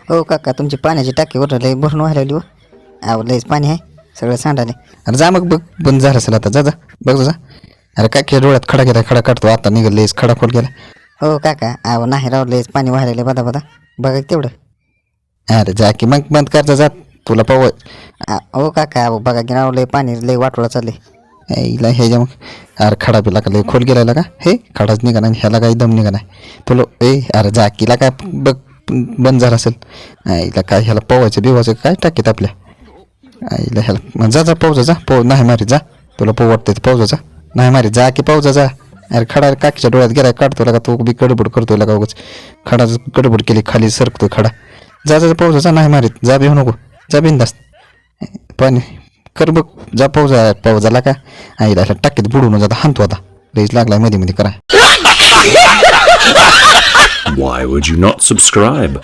हो काका तुमची पाण्याची टाकी वर लय भरून व्हायला लागली हो. अहो लयच पाणी आहे सगळं सांडाले. अरे जा मग बघ बंद झालं असेल आता. जा जा बघ जा. अरे काय केलं डोळ्यात खडा गेला खडा काढतो आता निघाल लयच खडा खोल गेला. हो काका अहो नाही राव लयच पाणी व्हायला लागले बदा बदा. बघा की तेवढं. अरे जा की मग बंद करता जा तुला पाव. हो काका अहो बघा की राव लय पाणी लय वाटोळा चालले. हिला हे जा मग. अरे खडा पिला का लय खोल गेला का हे खडाच निघा नाही ह्याला काही दम निघा नाही तुला. अरे जा कीला काय बघ बंद झाला असेल. हिला काय ह्याला पोवायचं बिवायचं काय टाकीत आपल्या. आईला ह्याला जा जा पावजा जा पाव नाही मारी जा. तुला पाव वाटतं पावजा जा नाही मारी जा की पावजा जा. अरे खडा काकीच्या डोळ्यात गेला काढतो का तो बी कडबड करतोय का उगाच. खडा कडबड केली खाली सरकतोय खडा. जा जा पावजा जा नाही मारीत जा भिवू नको जा बिंदास्त. पाणी कर बघ जा पावजाला का. आईला टाकीत बुडून जाता हाणतो आता लईच लागलाय मध्ये मध्ये करा. Why would you not subscribe?